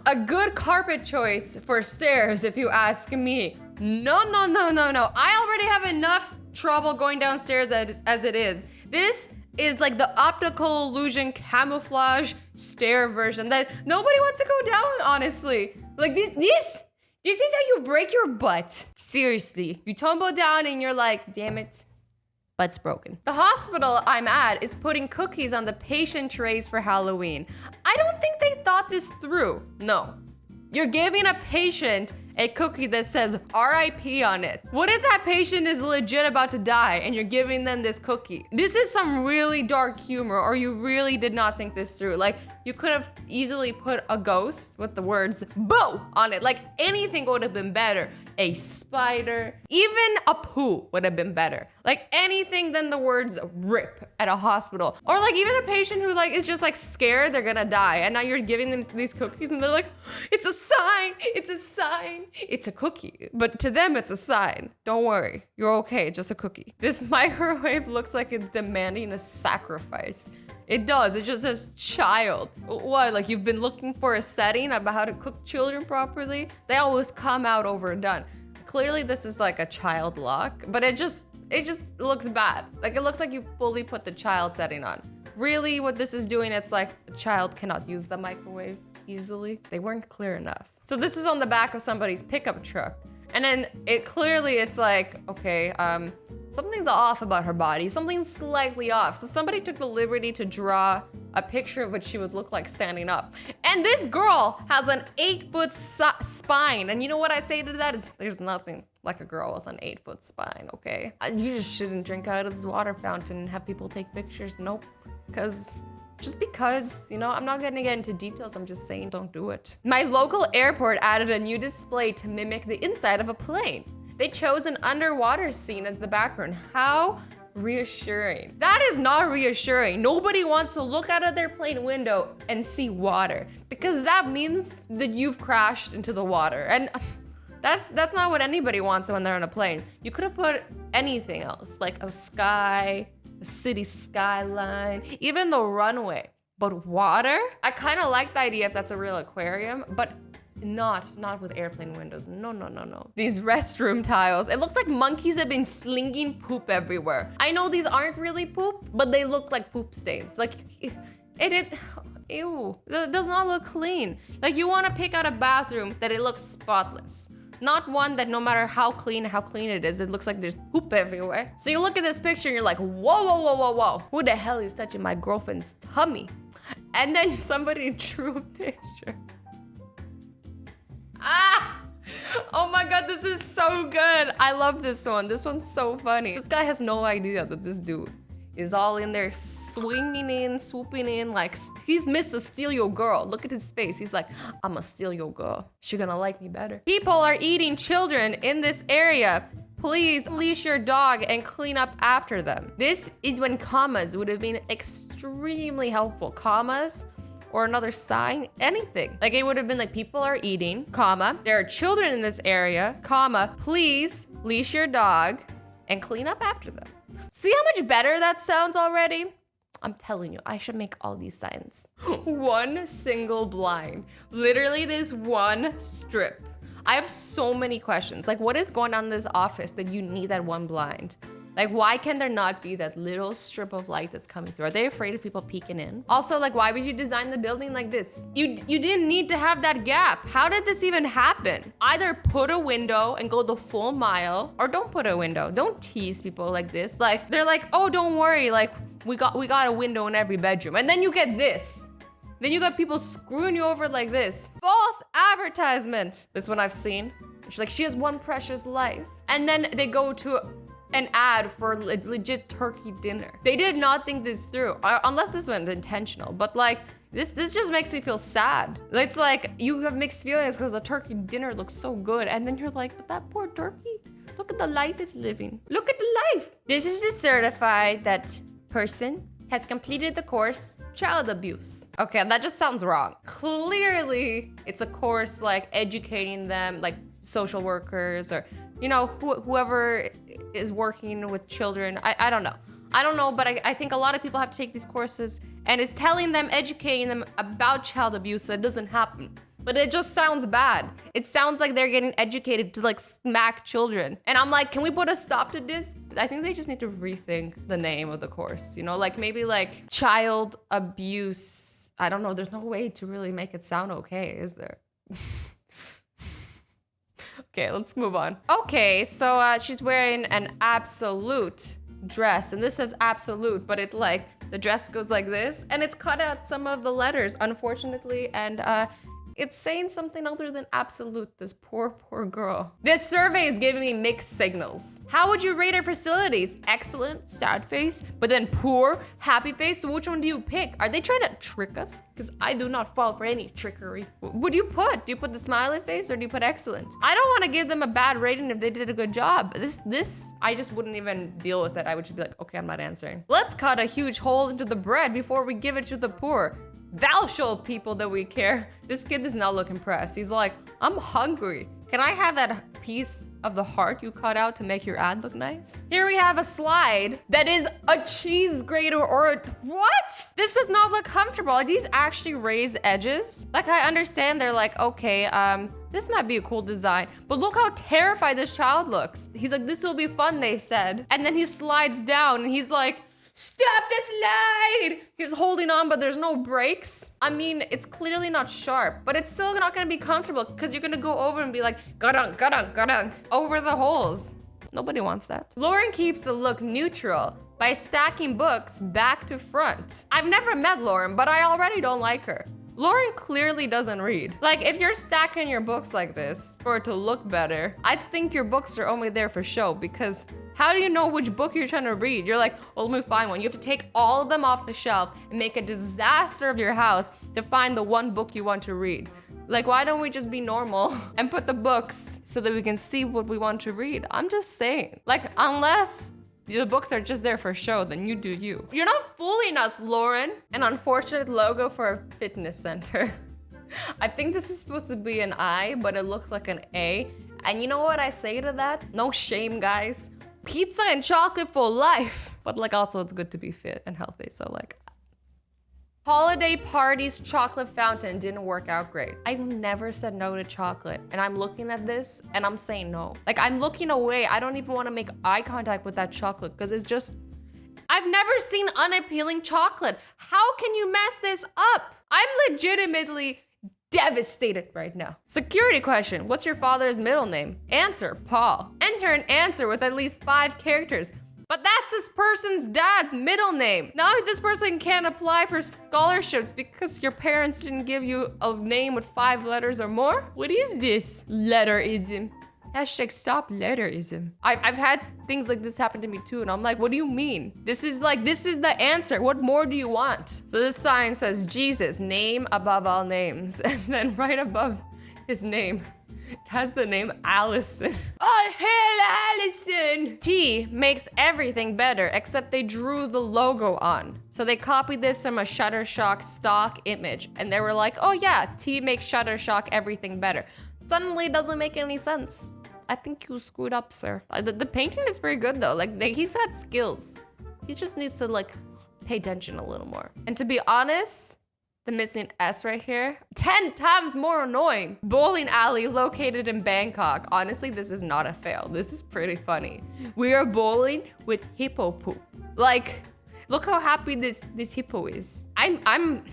a good carpet choice for stairs, if you ask me. No. I already have enough trouble going downstairs as it is. This is like the optical illusion camouflage stair version that nobody wants to go down, honestly. Like this is how you break your butt. Seriously, you tumble down and you're like, damn it, butt's broken. The hospital I'm at is putting cookies on the patient trays for Halloween. I don't think they thought this through. No. You're giving a patient a cookie that says RIP on it. What if that patient is legit about to die and you're giving them this cookie? This is some really dark humor, or you really did not think this through. Like, you could have easily put a ghost with the words boo on it. Like, anything would have been better. A spider, even a poo would have been better. Like, anything than the words RIP at a hospital. Or like even a patient who like is just like scared they're gonna die, and now you're giving them these cookies and they're like, it's a sign, it's a sign. It's a cookie, but to them it's a sign. Don't worry, you're okay, just a cookie. This microwave looks like it's demanding a sacrifice. It does, it just says child. What, like you've been looking for a setting about how to cook children properly? They always come out overdone. Clearly this is like a child lock, but it just looks bad. Like it looks like you fully put the child setting on. Really what this is doing, it's like a child cannot use the microwave easily. They weren't clear enough. So this is on the back of somebody's pickup truck. And then it's like, okay, something's off about her body. Something's slightly off. So somebody took the liberty to draw a picture of what she would look like standing up. And this girl has an 8-foot spine. And you know what I say to that is there's nothing like a girl with an 8-foot spine, okay? You just shouldn't drink out of this water fountain and have people take pictures. Nope. Just because, you know, I'm not gonna get into details, I'm just saying don't do it. My local airport added a new display to mimic the inside of a plane. They chose an underwater scene as the background. How reassuring. That is not reassuring. Nobody wants to look out of their plane window and see water, because that means that you've crashed into the water. And that's not what anybody wants when they're on a plane. You could have put anything else, like a sky, a city skyline, even the runway. But water? I kind of like the idea if that's a real aquarium, but not with airplane windows. No. These restroom tiles, it looks like monkeys have been slinging poop everywhere. I know these aren't really poop, but they look like poop stains. Like, ew, that does not look clean. Like, you want to pick out a bathroom that it looks spotless. Not one that no matter how clean it is, it looks like there's poop everywhere. So you look at this picture and you're like, whoa. Who the hell is touching my girlfriend's tummy? And then somebody drew a picture. Oh my God, this is so good. I love this one. This one's so funny. This guy has no idea that this dude is all in there swinging in, swooping in, like he's Mr. Steal Your Girl. Look at his face. He's like, I'ma steal your girl. She gonna like me better. People are eating children in this area. Please leash your dog and clean up after them. This is when commas would have been extremely helpful. Commas or another sign, anything. Like it would have been like, people are eating, comma, there are children in this area, comma, please leash your dog and clean up after them. See how much better that sounds already? I'm telling you, I should make all these signs. One single blind. Literally this one strip. I have so many questions. Like, what is going on in this office that you need that one blind? Like, why can there not be that little strip of light that's coming through? Are they afraid of people peeking in? Also, like, why would you design the building like this? You didn't need to have that gap. How did this even happen? Either put a window and go the full mile, or don't put a window. Don't tease people like this. Like, they're like, oh, don't worry. Like, we got a window in every bedroom. And then you get this. Then you got people screwing you over like this. False advertisement. This one I've seen. She's like, she has one precious life. And then they go to an ad for legit turkey dinner. They did not think this through, unless this one's intentional. But like, this just makes me feel sad. It's like, you have mixed feelings because the turkey dinner looks so good. And then you're like, but that poor turkey, look at the life it's living. Look at the life. This is to certify that person has completed the course child abuse. Okay, that just sounds wrong. Clearly, it's a course like educating them, like social workers or, you know, whoever is working with children. I don't know. I don't know, but I think a lot of people have to take these courses, and it's telling them, educating them about child abuse so it doesn't happen. but it just sounds bad. It sounds like they're getting educated to like smack children. And I'm like, can we put a stop to this? I think they just need to rethink the name of the course, you know, like maybe like child abuse. I don't know. There's no way to really make it sound okay, is there? Okay, let's move on. Okay, so she's wearing an absolute dress, and this says absolute, but it like, the dress goes like this, and it's cut out some of the letters, unfortunately, and it's saying something other than absolute, this poor girl. This survey is giving me mixed signals. How would you rate our facilities? Excellent, sad face, but then poor, happy face, so which one do you pick? Are they trying to trick us? Because I do not fall for any trickery. What do you put? Do you put the smiley face or do you put excellent? I don't want to give them a bad rating if they did a good job. This, I just wouldn't even deal with it. I would just be like, okay, I'm not answering. Let's cut a huge hole into the bread before we give it to the poor. Thou show people that we care. This kid does not look impressed. He's like, I'm hungry. Can I have that piece of the heart you cut out to make your ad look nice? Here we have a slide that is a cheese grater or what? This does not look comfortable. Are these actually raised edges? Like I understand they're like, okay, this might be a cool design, but look how terrified this child looks. He's like, this will be fun, they said. And then he slides down and he's like, stop the slide! He's holding on, but there's no brakes. I mean, it's clearly not sharp, but it's still not gonna be comfortable because you're gonna go over and be like, gadunk, gadunk, gadunk, over the holes. Nobody wants that. Lauren keeps the look neutral by stacking books back to front. I've never met Lauren, but I already don't like her. Lauren clearly doesn't read. Like, if you're stacking your books like this for it to look better, I think your books are only there for show, because how do you know which book you're trying to read? You're like, well, let me find one. You have to take all of them off the shelf and make a disaster of your house to find the one book you want to read. Like, why don't we just be normal and put the books so that we can see what we want to read? I'm just saying. Like, unless the books are just there for show, then you do you. You're not fooling us, Lauren. An unfortunate logo for a fitness center. I think this is supposed to be an I, but it looks like an A. And you know what I say to that? No shame, guys. Pizza and chocolate for life. But like also it's good to be fit and healthy, so like. Holiday party's chocolate fountain didn't work out great. I've never said no to chocolate, and I'm looking at this and I'm saying no. Like, I'm looking away. I don't even want to make eye contact with that chocolate because it's just, I've never seen unappealing chocolate. How can you mess this up? I'm legitimately devastated right now. Security question. What's your father's middle name? Answer, Paul. Enter an answer with at least 5 characters. But that's this person's dad's middle name. Now this person can't apply for scholarships because your parents didn't give you a name with 5 letters or more? What is this? Letterism. Hashtag stop letterism. I've had things like this happen to me too, and I'm like, what do you mean? This is the answer. What more do you want? So this sign says, Jesus, name above all names. And then right above his name, it has the name Allison. Oh, hell, Allison! T makes everything better, except they drew the logo on. So they copied this from a Shutterstock stock image. And they were like, oh yeah, T makes Shutterstock everything better. Suddenly it doesn't make any sense. I think you screwed up, sir. The painting is pretty good though. Like, he's got skills. He just needs to like pay attention a little more. And to be honest, the missing S right here, 10 times more annoying. Bowling alley located in Bangkok. Honestly, this is not a fail. This is pretty funny. We are bowling with hippo poop. Like, look how happy this hippo is. I'm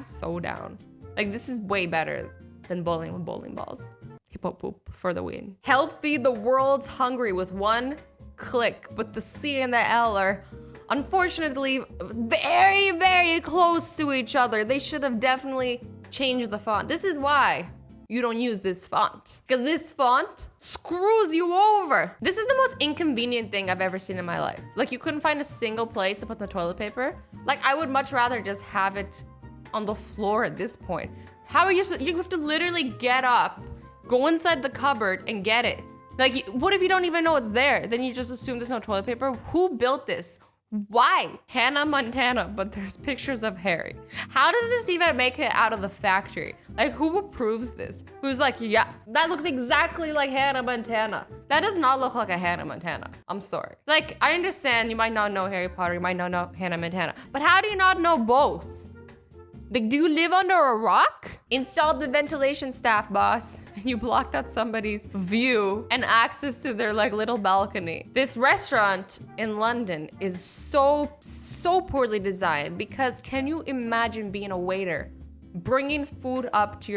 so down. Like, this is way better than bowling with bowling balls. Hippo poop for the win. Help feed the world's hungry with 1 click, but the C and the L are unfortunately very, very close to each other. They should have definitely changed the font. This is why you don't use this font, because this font screws you over. This is the most inconvenient thing I've ever seen in my life. Like, you couldn't find a single place to put the toilet paper. Like, I would much rather just have it on the floor at this point. How are you have to literally get up, go inside the cupboard and get it. Like, what if you don't even know it's there? Then you just assume there's no toilet paper? Who built this? Why? Hannah Montana, but there's pictures of Harry. How does this even make it out of the factory? Like, who approves this? Who's like, yeah, that looks exactly like Hannah Montana. That does not look like a Hannah Montana. I'm sorry. Like, I understand you might not know Harry Potter, you might not know Hannah Montana, but how do you not know both? Like, do you live under a rock? Install the ventilation staff, boss. You blocked out somebody's view and access to their like little balcony. This restaurant in London is so poorly designed because can you imagine being a waiter, bringing food up to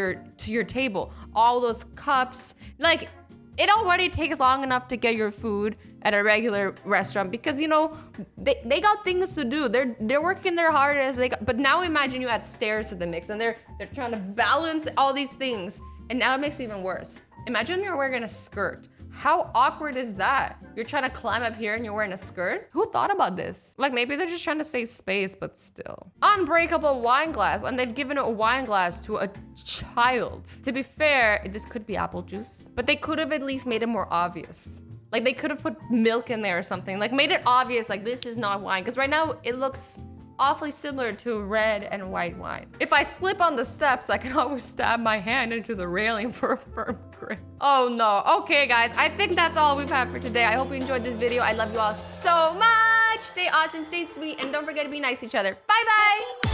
your table, all those cups, like it already takes long enough to get your food at a regular restaurant because, you know, they got things to do. They're working their hardest. But now imagine you add stairs to the mix and they're trying to balance all these things. And now it makes it even worse. Imagine you're wearing a skirt. How awkward is that? You're trying to climb up here and you're wearing a skirt? Who thought about this? Like maybe they're just trying to save space, but still. Unbreakable wine glass, and they've given a wine glass to a child. To be fair, this could be apple juice, but they could have at least made it more obvious. Like they could have put milk in there or something. Like made it obvious, like this is not wine. Because right now it looks awfully similar to red and white wine. If I slip on the steps, I can always stab my hand into the railing for a firm grip. Oh no. Okay guys, I think that's all we've had for today. I hope you enjoyed this video. I love you all so much. Stay awesome, stay sweet, and don't forget to be nice to each other. Bye bye.